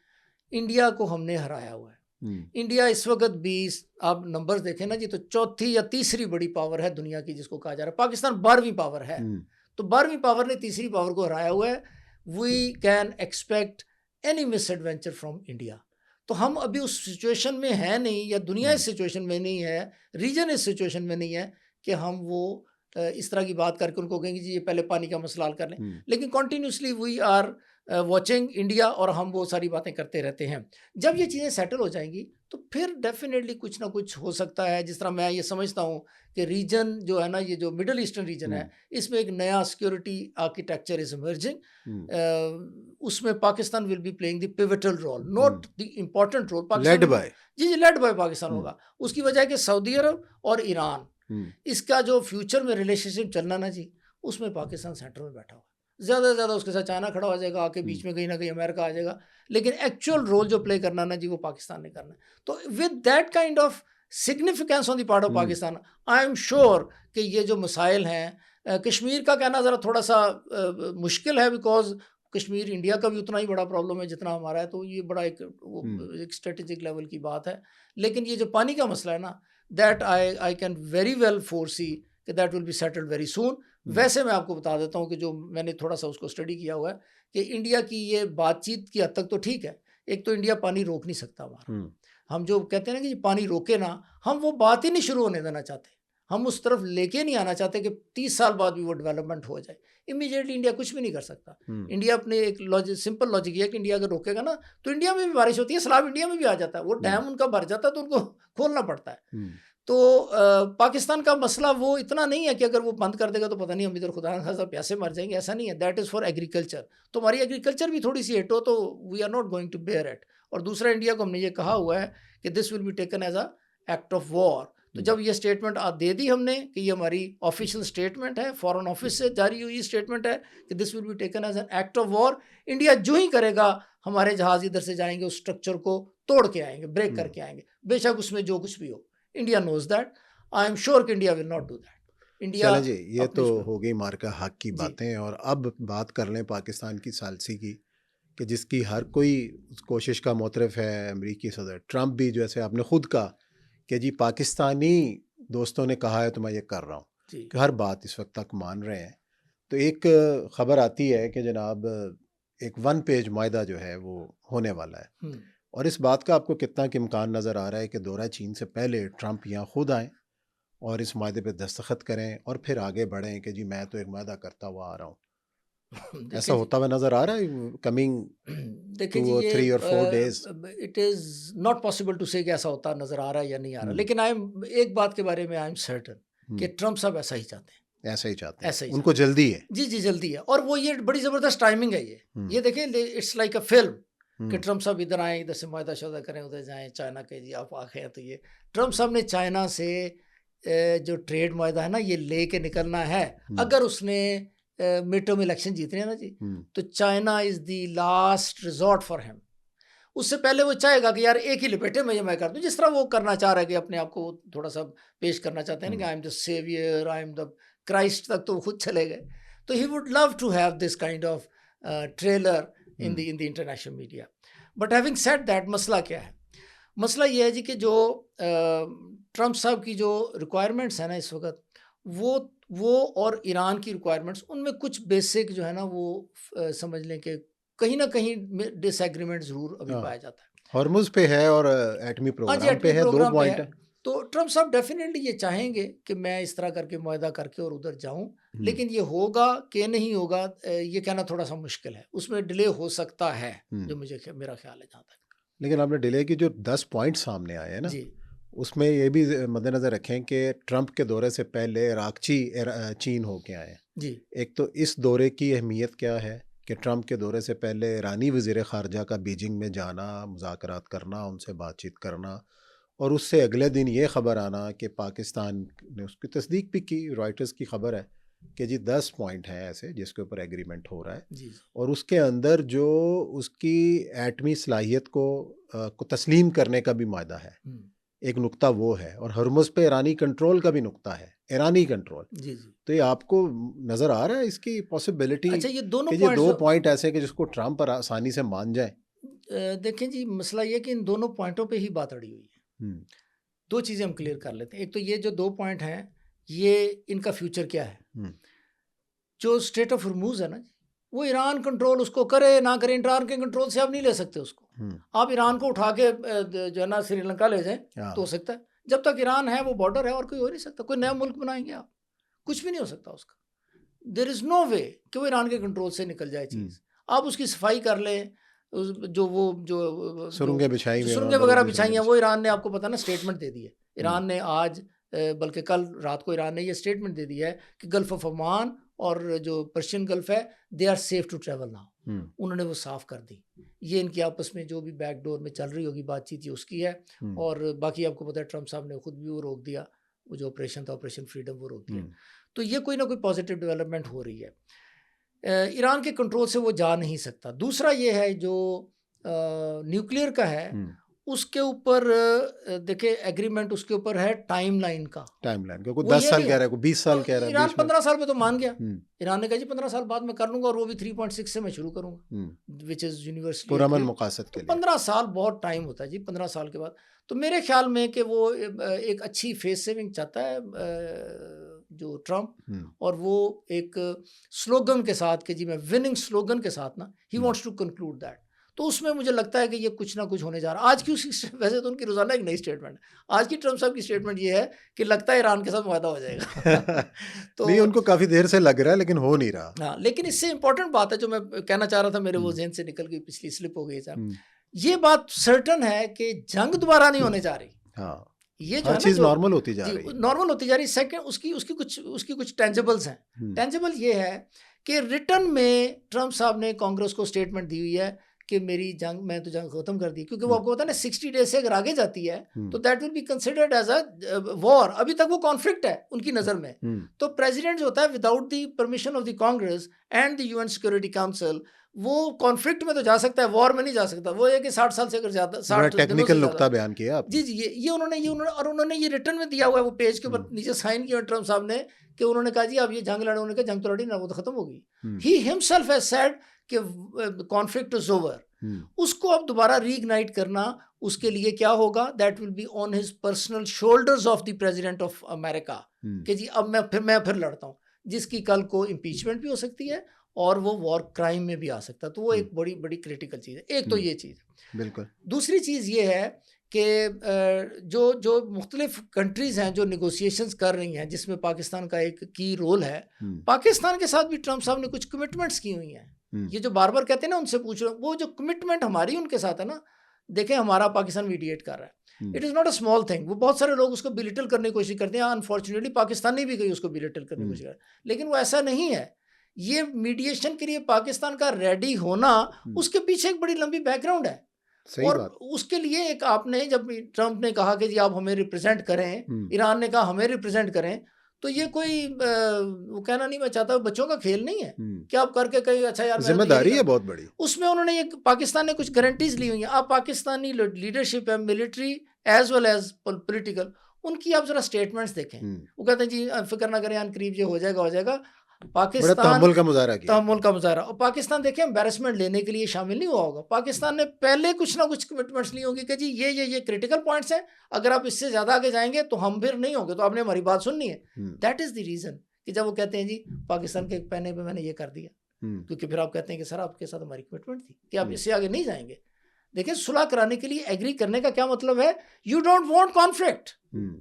B: इंडिया को हमने हराया हुआ है।
A: हुँ,
B: इंडिया इस वक्त 20, आप नंबर्स देखें ना जी, तो चौथी या तीसरी बड़ी पावर है दुनिया की, जिसको कहा जा रहा है। पाकिस्तान 12वीं पावर है।
A: हुँ,
B: तो 12वीं पावर ने तीसरी पावर को हराया हुआ है। We can expect any misadventure from India. तो हम अभी उस सिचुएशन में है नहीं, या दुनिया
A: हुँ,
B: इस सिचुएशन में नहीं है, रीजन इस सिचुएशन में नहीं है कि हम वो इस तरह की बात करके उनको कहेंगे जी ये पहले पानी का मसला हल कर लें।
A: हुँ,
B: लेकिन continuously we are watching India, और हम वो सारी बातें करते रहते हैं। जब ये चीज़ें सेटल हो जाएंगी तो फिर डेफिनेटली कुछ ना कुछ हो सकता है। जिस तरह मैं ये समझता हूँ कि रीजन जो है ना, ये जो मिडल ईस्टर्न रीजन
A: हुँ,
B: है, इसमें एक नया सिक्योरिटी आर्किटेक्चर इज इमर्जिंग।
A: हुँ,
B: उसमें Pakistan will be playing the pivotal role,
A: hmm,
B: not the important role. Pakistan
A: led
B: will be-
A: by.
B: जी जी, लेड बाय पाकिस्तान
A: हुँ,
B: होगा। उसकी वजह है कि सऊदी अरब और ईरान,
A: हुँ,
B: इसका जो फ्यूचर में रिलेशनशिप चलना ना जी, उसमें पाकिस्तान सेंटर में बैठा हुआ है। ज़्यादा से ज़्यादा उसके साथ चाइना खड़ा हो जाएगा, आके
A: हुँ,
B: बीच में कहीं ना कहीं अमेरिका आ जाएगा, लेकिन एक्चुअल रोल जो प्ले करना ना जी, वो पाकिस्तान ने करना है। तो with that kind of significance on the part of
A: hmm,
B: Pakistan, I am sure कि ये जो मसाइल हैं, कश्मीर का कहना ज़रा थोड़ा सा मुश्किल है, बिकॉज कश्मीर इंडिया का भी उतना ही बड़ा प्रॉब्लम है जितना हमारा है। तो ये बड़ा
A: हुँ,
B: एक स्ट्रेटेजिक लेवल की बात है। लेकिन ये जो पानी का मसला है ना, that I can very well foresee कि that will be settled very soon.
A: हुँ,
B: वैसे मैं आपको बता देता हूँ कि जो मैंने थोड़ा सा उसको स्टडी किया हुआ है, कि इंडिया की ये बातचीत की हद तक तो ठीक है। एक तो इंडिया पानी रोक नहीं सकता हमारा।
A: हुँ,
B: हम जो कहते हैं ना कि ये पानी रोके ना, हम वो बात ही नहीं शुरू होने देना चाहते। हम उस तरफ लेके नहीं आना चाहते कि 30 साल बाद भी वो डेवलपमेंट हो जाए। इमीडिएटली इंडिया कुछ भी नहीं कर सकता। इंडिया अपने एक सिंपल लॉजिक है कि इंडिया अगर रोकेगा ना तो इंडिया में भी बारिश होती है, सैलाब इंडिया में भी आ जाता है, वो डैम उनका भर जाता है तो उनको खोलना पड़ता है। तो पाकिस्तान का मसला वो इतना नहीं है कि अगर वो बंद कर देगा तो पता नहीं हम इधर खुदा ना खास्ता प्यासे मर जाएंगे, ऐसा नहीं है। That is for agriculture. तो हमारी एग्रीकल्चर भी थोड़ी सी हिट हो तो we are not going to bear it. और दूसरा, इंडिया को हमने ये कहा हुआ है कि this will be taken as a act of war. तो जब ये स्टेटमेंट दे दी हमने कि ये हमारी ऑफिशियल स्टेटमेंट है, फॉरेन ऑफिस से जारी हुई स्टेटमेंट है कि this will be taken as an act of war, India जो ही करेगा हमारे जहाज इधर से जाएंगे, उस स्ट्रक्चर को तोड़ के आएंगे, ब्रेक करके आएंगे, बेशक उसमें जो कुछ भी हो। India knows that. I am sure कि India will not do that. India
A: चलें जी, ये तो हो गई मार्का हक की बातें, और अब बात कर लें पाकिस्तान की सालसी की, कि जिसकी हर कोई कोशिश का मोतरफ है। अमेरिकी सदर ट्रंप भी, जैसे आपने खुद कहा कि जी पाकिस्तानी दोस्तों ने कहा है तो मैं ये कर रहा हूँ, कि हर बात इस वक्त तक मान रहे हैं। तो एक खबर आती है कि जनाब एक 1 पेज मायदा जो है वो होने वाला है, और इस बात का आपको कितना कि इम्कान नज़र आ रहा है कि दौरा चीन से पहले ट्रंप यहाँ खुद आएँ और इस मायदे पे दस्तखत करें और फिर आगे बढ़ें कि जी मैं तो एक मायदा करता हुआ आ रहा हूँ। ऐसा होता हुआ नजर आ रहा है coming 2 or 3 or 4 days?
B: It is not possible to say कि ऐसा होता नज़र आ रहा है या नहीं आ रहा, लेकिन एक बात के बारे में आई एम सर्टन कि ट्रंप साहब ऐसा ही चाहते हैं।
A: ऐसा ही चाहते हैं, उनको जल्दी है।
B: जी जल्दी है, और वो ये बड़ी ज़बरदस्त टाइमिंग है। ये देखें, इट्स लाइक अ फिल्म कि ट्रंप साहब इधर आए, इधर से मायदा शौदा करें, उधर जाएं, चाइना के जी आप आखे हैं। तो ये ट्रंप साहब ने चाइना से जो ट्रेड मायदा है ना, ये ले के निकलना है। अगर उसने मिड टर्म इलेक्शन जीतने हैं ना जी, तो China is the last resort for him. उससे पहले वो चाहेगा कि यार एक ही लपेटे में ये मैं कर दूं, जिस तरह वो करना चाह रहा है कि अपने आप को थोड़ा सा पेश करना चाहते हैं ना कि I am the saviour, I am the Christ, तक तो वो खुद चले गए। तो he would love to have this kind of trailer in the international media. But having said that, मसला क्या है? मसला ये है जी कि जो ट्रंप साहब की जो रिक्वायरमेंट्स है ना इस वक्त, वो और ईरान की रिक्वायरमेंट्स, उनमें कुछ बेसिक जो है ना वो समझ लें कि कहीं ना कहीं डिसएग्रीमेंट जरूर अभी पाया जाता है।
A: हॉर्मुज़ पे है और एटमी प्रोग्राम पे है, 2 पॉइंट है।
B: तो ट्रंप साहब डेफिनेटली ये चाहेंगे कि मैं इस तरह करके मुआहदा करके और उधर जाऊं, लेकिन ये होगा कि नहीं होगा ये कहना थोड़ा सा मुश्किल है। उसमें डिले हो सकता है, जो मेरा ख्याल है जहाँ तक।
A: लेकिन आपने डिले की जो 10 पॉइंट सामने आए हैं ना, उसमें ये भी मद्देनज़र रखें कि ट्रंप के दौरे से पहले इराक़ची चीन होके आए हैं जी। एक तो इस दौरे की अहमियत क्या है कि ट्रंप के दौरे से पहले ईरानी वज़ीर ख़ारजा का बीजिंग में जाना, मुज़ाकरात करना, उनसे बातचीत करना, और उससे अगले दिन ये ख़बर आना कि पाकिस्तान ने उसकी तस्दीक भी की। रॉयटर्स की ख़बर है कि जी 10 पॉइंट हैं ऐसे जिसके ऊपर एग्रीमेंट हो रहा है जी। और उसके अंदर जो उसकी एटमी सलाहियत को तस्लीम करने का भी मायदा है, एक नुक्ता वो है, और हरमुज़ पे ईरानी कंट्रोल का भी नुक्ता है, ईरानी कंट्रोल जी। तो ये आपको नज़र आ रहा है इसकी पॉसिबिलिटी?
B: अच्छा, ये दोनों
A: कि ये 2 पॉइंट ऐसे कि जिसको ट्रंप पर आसानी से मान जाए?
B: देखें जी, मसला ये कि इन दोनों पॉइंटों पे ही बात अड़ी हुई है। 2 चीज़ें हम क्लियर कर लेते हैं। एक तो ये जो 2 पॉइंट हैं, ये इनका फ्यूचर क्या है? जो स्ट्रेट ऑफ हॉर्मुज़ है ना, वो ईरान कंट्रोल उसको करे ना करे, ईरान के कंट्रोल से आप नहीं ले सकते उसको। आप ईरान को उठा के जो है ना श्रीलंका ले जाएं तो हो सकता है। जब तक ईरान है वो बॉर्डर है, और कोई हो नहीं सकता। कोई नया मुल्क बनाएंगे आप, कुछ भी नहीं हो सकता उसका। देयर इज़ नो वे कि वो ईरान के कंट्रोल से निकल जाए चीज़। आप उसकी सफाई कर लें, जो
A: सुरंगें बिछाई,
B: सुरंगें वगैरह बिछाई हैं, वो ईरान ने आपको पता ना स्टेटमेंट दे दी है। ईरान ने आज बल्कि कल रात को ईरान ने ये स्टेटमेंट दे दी है कि गल्फ ऑफ ओमान और जो पर्शियन गल्फ है, they are safe to travel now. उन्होंने वो साफ कर दी। ये इनकी आपस में जो भी बैकडोर में चल रही होगी बातचीत, ये उसकी है। और बाकी आपको पता है ट्रंप साहब ने खुद भी वो रोक दिया, वो जो ऑपरेशन था, ऑपरेशन फ्रीडम, वो रोक दिया। तो ये कोई ना कोई पॉजिटिव डेवलपमेंट हो रही है। ईरान के कंट्रोल से वो जा नहीं सकता। दूसरा ये है जो न्यूक्लियर का है, उसके ऊपर देखिए एग्रीमेंट उसके ऊपर है टाइमलाइन का।
A: कोई 10 साल कह रहा है, कोई 20 साल कह रहा है।
B: ईरान 15 साल में तो मान गया। ईरान ने कहा जी 15 साल बाद मैं कर लूंगा, और वो भी 3.6 से मैं शुरू करूंगा, विच इज़ यूनिवर्सली
A: पुरअमन मकासद के लिए।
B: 15 साल बहुत टाइम होता है जी। 15 साल के बाद तो मेरे ख्याल में कि वो एक अच्छी फेस सेविंग चाहता है जो ट्रंप, और वो एक स्लोगन के साथ कि जी मैं विनिंग स्लोगन के साथ ना, he wants to conclude that. तो उसमें मुझे लगता है कि ये कुछ ना कुछ होने जा रहा है। आज की वैसे तो उनकी रोजाना एक नई स्टेटमेंट है। आज की ट्रम्प साहब की स्टेटमेंट ये है कि लगता है ईरान के साथ वादा हो जाएगा। तो
A: नहीं, उनको काफी देर से लग रहा है लेकिन हो नहीं रहा।
B: हाँ, लेकिन इससे इंपॉर्टेंट बात है जो मैं कहना चाह रहा था, मेरे वो
A: हम्म,
B: जेहन से निकल गई, पिछली स्लिप हो गई सर।
A: हम्म,
B: ये बात सर्टन है कि जंग दोबारा नहीं होने जा रही।
A: हाँ,
B: ये जो
A: हर
B: है ना,
A: चीज
B: जो
A: नॉर्मल होती जा
B: जी
A: रही है।
B: नॉर्मल होती जा रही। सेकंड, उसकी कुछ टेंजिबल्स हैं।
A: हम्म,
B: टेंजिबल ये है कि रिटर्न में ट्रम्प साहब ने कांग्रेस को स्टेटमेंट दी हुई है कि मैं तो जंग खत्म कर दी, क्योंकि वो
A: हम्म,
B: आपको पता है ना 60 डेज से अगर आगे जाती है तो
A: hmm,
B: that will be considered as a war. अभी तक वो कॉन्फ्लिक्ट है उनकी नज़र में।
A: हम्म,
B: तो प्रेसिडेंट जो होता है, without the permission of the Congress and the UN security council, वो कॉन्फ्लिक्ट में तो जा सकता है, वॉर में नहीं जा सकता। वो है कि 60 साल से अगर ज्यादा,
A: बड़ा
B: 60 दिनों
A: टेक्निकल
B: से
A: नुक्ता
B: ज्यादा।
A: बयान किया आपने।
B: जी, उन्होंने ये रिटर्न में दिया हुआ है, वो पेज के ऊपर
A: हम्म,
B: नीचे साइन किया ट्रम्प साहब ने, कि उन्होंने कहा जी अब ये जंग लड़े, उन्होंने कहा जंग तो लड़ी ना, वो तो खत्म हो गई।
A: Hmm,
B: he himself has said कि कॉन्फ्लिक्ट इज ओवर।
A: हम्म,
B: उसको अब दोबारा रीइग्नाइट करना, उसके लिए क्या होगा, that will be on his personal shoulders of the president of America,
A: hmm,
B: कि जी अब मैं फिर लड़ता हूँ, जिसकी कल को इम्पीचमेंट भी हो सकती है और वो वॉर क्राइम में भी आ सकता है। तो वो
A: हम्म,
B: एक बड़ी बड़ी क्रिटिकल चीज़ है। एक तो ये चीज़।
A: बिल्कुल।
B: दूसरी चीज़ ये है कि जो जो मुख्तलिफ कंट्रीज़ हैं जो निगोशिएशंस कर रही हैं, जिसमें पाकिस्तान का एक की रोल है।
A: हम्म,
B: पाकिस्तान के साथ भी ट्रम्प साहब ने कुछ कमिटमेंट्स की हुई हैं।
A: हम्म,
B: ये जो बार बार कहते हैं ना, उनसे पूछ रहे हो, वो जो कमिटमेंट हमारी उनके साथ है ना, देखें हमारा पाकिस्तान मीडिएट कर रहा है।
A: Hmm,
B: it is not a small thing. वो बहुत सारे लोग उसको बिलिटल करने की कोशिश करते हैं, अनफॉर्चुनेटली पाकिस्तान ने भी कहीं उसको बिलिटल करने की
A: हम्म,
B: कोशिश कर, लेकिन वो ऐसा नहीं है। ये मीडिएशन के लिए पाकिस्तान का रेडी होना,
A: हम्म,
B: उसके पीछे एक बड़ी लंबी बैकग्राउंड है।
A: सही
B: और
A: बात।
B: उसके लिए एक, आपने जब ट्रम्प ने कहा कि जी आप हमें रिप्रेजेंट करें,
A: हम्म,
B: ईरान ने कहा हमें रिप्रेजेंट करें, तो ये कोई वो कहना नहीं मैं चाहता, बच्चों का खेल नहीं है
A: हम्म,
B: कि आप करके कहीं अच्छा यार मैंने तो ये नहीं
A: जिम्मेदारी है
B: करा।
A: बहुत बड़ी।
B: उसमें उन्होंने एक, पाकिस्तान ने कुछ गारंटीज ली हुई हैं। आप पाकिस्तानी लीडरशिप है, military as well as political, उनकी आप जरा स्टेटमेंट्स देखें।
A: हम्म,
B: वो कहते हैं जी फिक्र ना करें, करीब ये हो जाएगा।
A: बड़ा
B: पाकिस्तान
A: तहम्मुल का मुजाहरा किया।
B: तहम्मुल का मुजाहरा। और पाकिस्तान देखिए एम्बेरसमेंट लेने के लिए शामिल नहीं हुआ होगा। पाकिस्तान ने पहले कुछ ना कुछ कमिटमेंट्स ली होंगी कि जी ये क्रिटिकल पॉइंट्स हैं, अगर आप इससे ज़्यादा आगे जाएंगे तो हम फिर नहीं होंगे, तो आपने हमारी बात सुननी है।
A: हम्म,
B: दैट इज़ द रीज़न कि जब वो कहते हैं जी पाकिस्तान के कहने पे मैंने ये कर दिया,
A: हम्म,
B: क्योंकि फिर आप कहते हैं कि सर आपके साथ हमारी कमिटमेंट थी कि आप
A: हम्म,
B: इससे आगे नहीं जाएंगे। देखिए सुलह कराने के लिए एग्री करने का क्या मतलब है, यू डोंट वांट कॉन्फ्लिक्ट।
A: हम्म,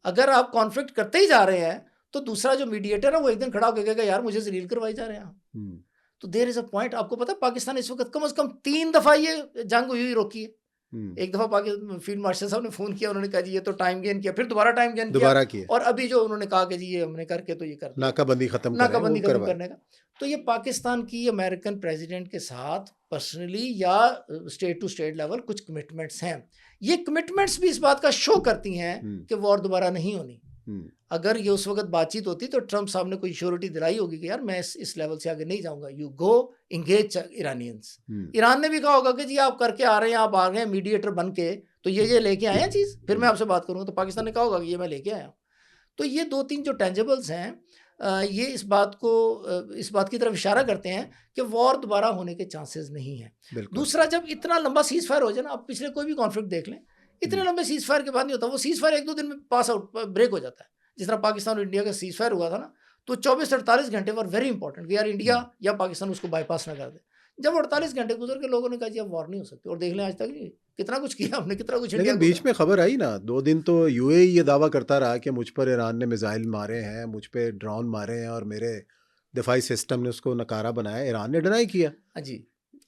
B: अगर आप कॉन्फ्लिक्ट करते ही जा रहे हैं तो दूसरा जो मीडिएटर है वो एक दिन खड़ा होकर कहेगा यार मुझे जलील करवाई जा रहे हैं आप।
A: हम्म,
B: तो देयर इज अ पॉइंट। आपको पता है पाकिस्तान इस वक्त कम से कम 3 दफा ये जंग हुई रोकी है।
A: हम्म,
B: एक दफा पाकिस्तान फील्ड मार्शल साहब ने फोन किया, उन्होंने कहा जी ये तो टाइम गेन किया, फिर दोबारा टाइम गेन किया,
A: दोबारा किए,
B: और अभी जो उन्होंने कहा कि जी ये हमने करके तो ये कर दिया,
A: नाकाबंदी खत्म करें, वो
B: नाकाबंदी खत्म
A: करवाए।
B: करने का। तो ये पाकिस्तान की अमेरिकन प्रेसिडेंट के साथ पर्सनली या स्टेट टू स्टेट लेवल कुछ कमिटमेंट्स हैं। ये कमिटमेंट्स भी इस बात का शो करती हैं कि वॉर दोबारा नहीं होनी।
A: हम्म,
B: अगर ये उस वक्त बातचीत होती तो ट्रम्प साहब ने कोई श्योरिटी दिलाई होगी कि यार मैं इस लेवल से आगे नहीं जाऊंगा, you go engage Iranians. Iran ने भी कहा होगा कि जी आप करके आ रहे हैं, आप आ गए हैं मीडिएटर बन के, तो ये लेके आए हैं चीज़, फिर मैं आपसे बात करूंगा। तो पाकिस्तान ने कहा होगा कि ये मैं लेके आया हूँ। तो ये 2-3 जो टेंजिबल्स हैं, ये इस बात की तरफ इशारा करते हैं कि वॉर दोबारा होने के चांसेस नहीं हैं।
A: बिल्कुल।
B: दूसरा, जब इतना लंबा सीज फायर हो जाए ना, आप पिछले कोई भी कॉन्फ्लिक्ट देख लें, इतने लंबे सीज फायर के बाद नहीं होता। वो सीज फायर 1-2 दिन में पास आउट ब्रेक हो जाता है। जिस तरह पाकिस्तान और इंडिया का सीज फायर हुआ था ना, तो 24-48 घंटे वर वेरी इंपॉर्टेंट कि यार इंडिया या पाकिस्तान उसको बाईपास ना कर दे। जब 48 घंटे गुजर के लोगों ने कहा जी अब वॉर नहीं हो सकती, और देख लें आज तक नहीं, कितना कुछ किया हमने, कितना कुछ इंडिया
A: लेकिन
B: को
A: बीच में खबर आई ना, 2 दिन तो यूएई ये दावा करता रहा कि मुझ पर ईरान ने मिसाइल मारे हैं, मुझ पे ड्रोन मारे हैं और मेरे दिफाई सिस्टम ने उसको नकारा बनाया। ईरान ने डिनाई किया।
B: जी।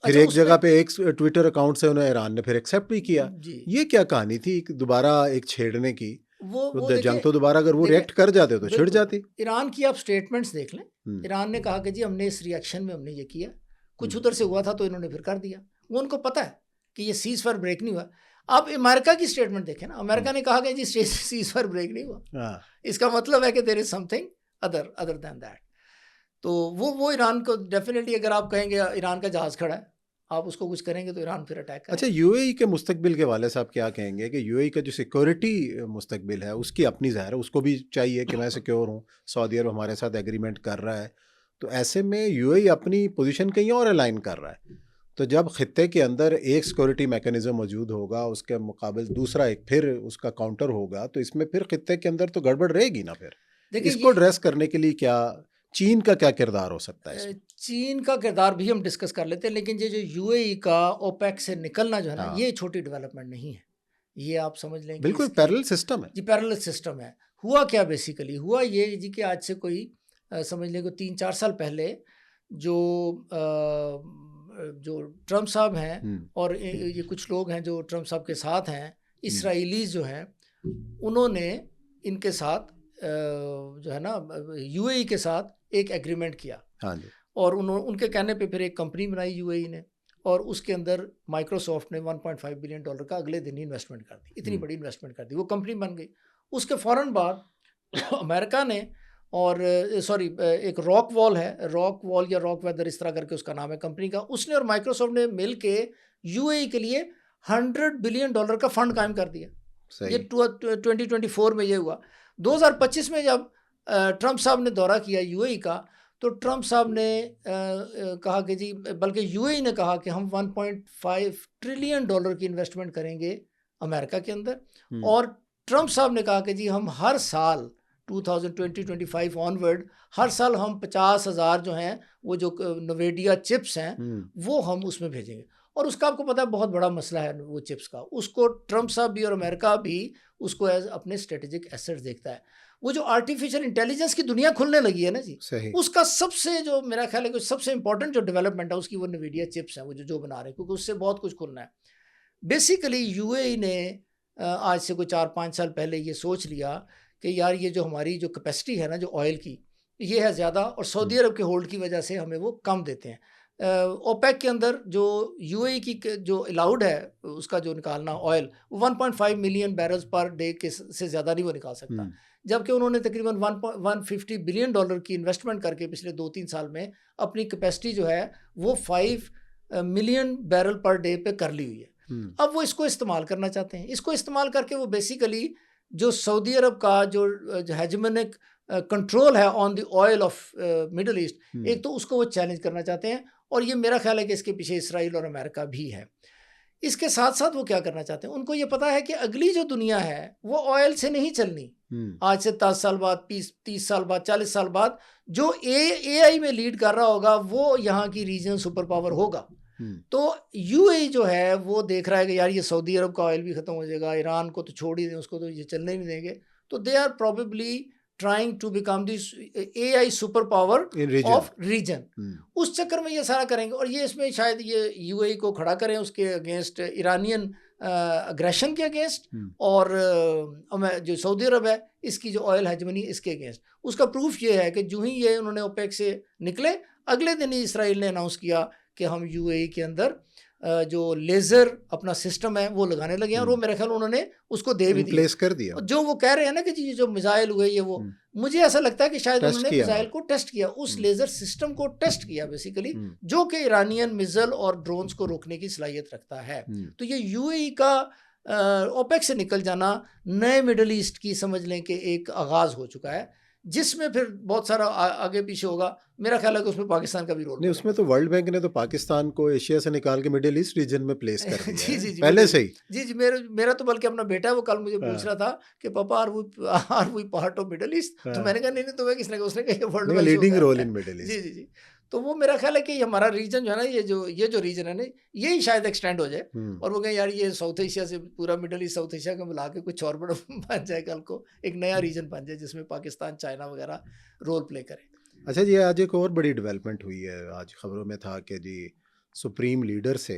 A: फिर
B: अच्छा,
A: एक जगह
B: उसमें
A: पे एक ट्विटर अकाउंट से उन्हें ईरान ने फिर एक्सेप्ट भी किया।
B: जी
A: ये क्या कहानी थी दोबारा एक छेड़ने की?
B: वो
A: तो
B: देखिए,
A: जंग तो दोबारा अगर वो रिएक्ट कर जाते तो छिड़
B: बिल्कुल।
A: जाती।
B: ईरान की आप स्टेटमेंट्स देख लें। ईरान ने कहा कि जी हमने इस रिएक्शन में हमने ये किया, कुछ उधर से हुआ था तो इन्होंने फिर कर दिया। वो उनको पता है कि ये सीज फायर ब्रेक नहीं हुआ। आप अमेरिका की स्टेटमेंट देखें ना, अमेरिका ने कहा कि जी सीज फायर ब्रेक नहीं हुआ।
A: हाँ,
B: इसका मतलब है कि there is something other than that. तो वो ईरान को डेफिनेटली, अगर आप कहेंगे ईरान का जहाज खड़ा है, आप उसको कुछ करेंगे तो ईरान फिर अटैक करेगा।
A: अच्छा, यूएई के मुस्तकबिल के हवाले से आप क्या कहेंगे कि यूएई का जो सिक्योरिटी मुस्तकबिल है उसकी अपनी ज़ाहिर है, उसको भी चाहिए कि मैं सिक्योर हूँ, सऊदी अरब हमारे साथ एग्रीमेंट कर रहा है, तो ऐसे में यूएई अपनी पोजीशन कहीं और अलाइन कर रहा है। तो जब खित्ते के अंदर एक सिक्योरिटी मैकेनिज्म मौजूद होगा, उसके मुकाबले दूसरा एक फिर उसका काउंटर होगा, तो इसमें फिर खित्ते के अंदर तो गड़बड़ रहेगी ना। फिर
B: देखिए
A: इसको ड्रेस करने के लिए क्या चीन का क्या किरदार हो सकता है इसमें?
B: चीन का किरदार भी हम डिस्कस कर लेते हैं, लेकिन ये जो यूएई का ओपेक से निकलना जो है ना,
A: हाँ
B: ये छोटी डेवलपमेंट नहीं है। ये आप समझ लें कि
A: बिल्कुल
B: इसकी
A: पैरेलल सिस्टम है।
B: जी पैरेलल सिस्टम है। हुआ क्या बेसिकली, हुआ ये जी कि आज से कोई समझ लें कि 3-4 साल पहले जो जो ट्रम्प साहब हैं
A: हम्म,
B: और ये कुछ लोग हैं जो ट्रम्प साहब के साथ हैं,
A: हम्म,
B: इसराइलीज जो हैं, उन्होंने इनके साथ जो है ना यूएई के साथ एक एग्रीमेंट किया
A: हाँ जी।
B: और उनके कहने पे फिर एक कंपनी बनाई यूएई ने, और उसके अंदर माइक्रोसॉफ्ट ने $1.5 बिलियन का अगले दिन ही इन्वेस्टमेंट कर दी। इतनी बड़ी इन्वेस्टमेंट कर दी, वो कंपनी बन गई। उसके फ़ौरन बाद अमेरिका ने और सॉरी एक रॉक वॉल है, रॉक वॉल या रॉक वेदर इस तरह करके उसका नाम है कंपनी का, उसने और माइक्रोसॉफ्ट ने मिल के यूएई के लिए $100 बिलियन का फंड कायम कर दिया। ये
A: सही।
B: 2024 में ये हुआ। 2025 में जब ट्रम्प साहब ने दौरा किया यूएई का, तो ट्रम्प साहब ने कहा कि जी, बल्कि यूएई ने कहा कि हम $1.5 ट्रिलियन की इन्वेस्टमेंट करेंगे अमेरिका के अंदर,
A: हम्म,
B: और ट्रम्प साहब ने कहा कि जी हम हर साल 2020-25 ऑनवर्ड हर साल हम 50,000 जो हैं वो जो नवेडिया चिप्स हैं वो हम उसमें भेजेंगे। और उसका आपको पता है बहुत बड़ा मसला है वो चिप्स का, उसको ट्रम्प साहब भी और अमेरिका भी उसको एज अपने स्ट्रेटेजिक एसेट्स देखता है। वो जो आर्टिफिशियल इंटेलिजेंस की दुनिया खुलने लगी है ना जी,
A: सही।
B: उसका सबसे जो मेरा ख्याल है कि सबसे इंपॉर्टेंट जो डेवलपमेंट है उसकी वो नवीडिया चिप्स हैं, वो जो बना रहे हैं, क्योंकि उससे बहुत कुछ खुलना है। बेसिकली यूएई ने आज से कोई 4-5 साल पहले ये सोच लिया कि यार ये जो हमारी जो कैपेसिटी है ना जो ऑयल की, ये है ज़्यादा, और सऊदी अरब के होल्ड की वजह से हमें वो कम देते हैं। ओपेक के अंदर जो यूएई की जो अलाउड है उसका जो निकालना oil, 1.5 million barrels per day के से ज़्यादा नहीं वो निकाल सकता, जबकि उन्होंने तकरीबन $150 बिलियन की इन्वेस्टमेंट करके पिछले 2-3 साल में अपनी कैपेसिटी जो है वो 5 मिलियन बैरल पर डे पे कर ली हुई है। अब वो इसको इस्तेमाल करना चाहते हैं। इसको इस्तेमाल करके वो बेसिकली जो सऊदी अरब का जो हेजेमोनिक कंट्रोल है on the oil of middle east, एक तो उसको वो चैलेंज करना चाहते हैं, और ये मेरा ख्याल है कि इसके पीछे इसराइल और अमेरिका भी है। इसके साथ साथ वो क्या करना चाहते हैं, उनको ये पता है कि अगली जो दुनिया है वो ऑयल से नहीं चलनी। आज से 10 साल बाद, 30 साल बाद, 40 साल बाद जो एआई में लीड कर रहा होगा वो यहाँ की रीजन सुपर पावर होगा। तो यूएई जो है वो देख रहा है कि यार ये सऊदी अरब का ऑयल भी खत्म हो जाएगा, ईरान को तो छोड़ ही दें, उसको तो ये चलने नहीं देंगे, तो they are probably trying to become this AI superpower of region. उस चक्कर में ये सारा करेंगे, और ये इसमें शायद ये यूएई को खड़ा करें उसके अगेंस्ट, ईरानियन अग्रेशन के अगेंस्ट, और जो सऊदी अरब है इसकी जो ऑयल हेजमनी इसके अगेंस्ट। उसका प्रूफ ये है कि जो ही ये उन्होंने ओपेक से निकले, अगले दिन ही इसराइल ने अनाउंस किया कि हम यूएई के अंदर जो लेज़र अपना सिस्टम है वो लगाने लगे हैं, और वो मेरे ख्याल उन्होंने उसको दे भी दिया,
A: कर दिया।
B: जो वो कह रहे हैं ना कि जी जो मिसाइल हुए ये वो, मुझे ऐसा लगता है कि शायद उन्होंने मिसाइल को टेस्ट किया, उस लेज़र सिस्टम को टेस्ट किया बेसिकली, जो कि ईरानियन मिसाइल और ड्रोन्स को रोकने की सलाहियत रखता है। तो ये यूएई का ओपेक से निकल जाना नए मिडल ईस्ट की समझ लें कि एक आगाज़ हो चुका है, जिसमें फिर बहुत सारा आगे पीछे होगा। मेरा ख्याल है कि उसमें पाकिस्तान का भी रोल
A: नहीं, उसमें तो वर्ल्ड बैंक ने तो पाकिस्तान को एशिया से निकाल के मिडिल ईस्ट रीजन में प्लेस कर दिया
B: जी, जी, जी,
A: पहले से ही।
B: जी, जी, मेरा तो बल्कि अपना बेटा है, वो कल मुझे पूछ रहा था कि पापा are we part of Middle East, तो मैंने कहा नहीं नहीं, तुम्हें किसने कहा, उसने कहा ये World Bank
A: leading role in Middle East.
B: जी, जी, जी। तो वो मेरा ख्याल है कि हमारा रीजन जो है ना, ये जो रीजन है ना, यही शायद एक्सटेंड हो जाए, और वो कहें यार ये साउथ एशिया से पूरा मिडिल ईस्ट साउथ एशिया को मिला के कुछ और बड़ा बन जाए, कल को एक नया रीजन बन जाए जिसमें पाकिस्तान, चाइना वगैरह रोल प्ले करे।
A: अच्छा जी, आज एक और बड़ी डेवलपमेंट हुई है। आज खबरों में था कि जी सुप्रीम लीडर से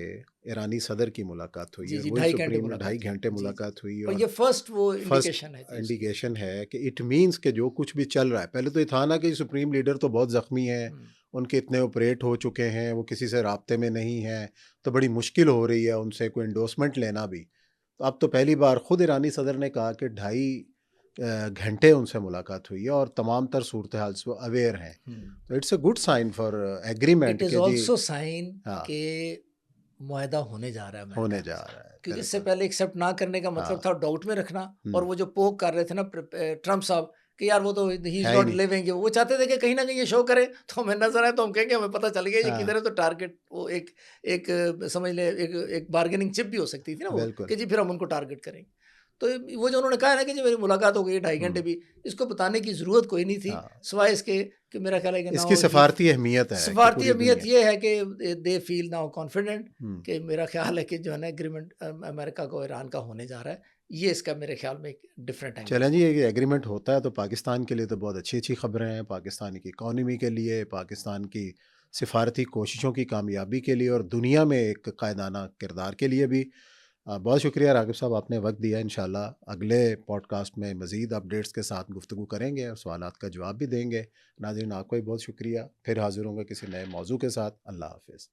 A: ईरानी सदर की मुलाकात हुई है। 2.5 घंटे मुलाकात हुई,
B: और ये फर्स्ट
A: इंडिकेशन है कि इट मीन्स कि जो कुछ भी चल रहा है, पहले तो ये था ना कि सुप्रीम लीडर तो बहुत ज़ख्मी है, उनके इतने ऑपरेट हो चुके हैं, वो किसी से राब्ते में नहीं है, तो बड़ी मुश्किल हो रही है उनसे कोई एंडोर्समेंट लेना भी। तो अब तो पहली बार खुद ईरानी सदर ने कहा कि 2.5 घंटे उनसे मुलाकात हुई है और तमाम तर सूरत हाल से वो अवेयर हैं। तो it's a good sign for agreement.
B: It is also sign के मुआहदा होने जा रहा है, क्योंकि इससे पहले एक्सेप्ट ना करने का मतलब था डाउट में रखना, और वो जो पोक कर रहे थे ना ट्रम्प साहब कि यार वो तो ही इज नॉट लिविंग, वो चाहते थे कि कहीं ना कहीं ये शो करे तो हमें नजर आए, तो हम कहेंगे हमें पता चल गया ये किधर है, तो टारगेट वो एक समझ ले एक बार्गेनिंग चिप भी हो सकती थी ना वो, कि जी फिर हम उनको टारगेट करेंगे। तो वो जो उन्होंने कहा है ना कि जी मेरी मुलाकात हो गई 2.5 घंटे भी, इसको बताने की ज़रूरत कोई नहीं थी,
A: हाँ,
B: सिवाय इसके कि मेरा ख्याल है कि
A: इसकी
B: नाउ ही
A: सफारती अहमियत है कि
B: सफारती
A: पूरी
B: अहमियत
A: दुनिया।
B: ये है कि दे फील नाउ कॉन्फिडेंट
A: हुँ।
B: कि मेरा ख्याल है कि जो है ना एग्रीमेंट अमेरिका को ईरान का होने जा रहा है। ये इसका मेरे ख्याल में एक डिफरेंट एंगल
A: चलें
B: है।
A: जी, ये एग्रीमेंट होता है तो पाकिस्तान के लिए तो बहुत अच्छी-अच्छी खबरें हैं, पाकिस्तान की इकॉनमी के लिए, पाकिस्तान की सिफारती कोशिशों की कामयाबी के लिए और दुनिया में एक कायदाना किरदार के लिए भी। बहुत शुक्रिया राग़िब साहब, आपने वक़्त दिया। इंशाल्लाह अगले पॉडकास्ट में मज़ीद अपडेट्स के साथ गुफ्तगू करेंगे और सवालात का जवाब भी देंगे। नाज़रीन, आपका भी बहुत शुक्रिया। फिर हाज़िर होंगे किसी नए मौज़ू के साथ। अल्लाह हाफ़िज़।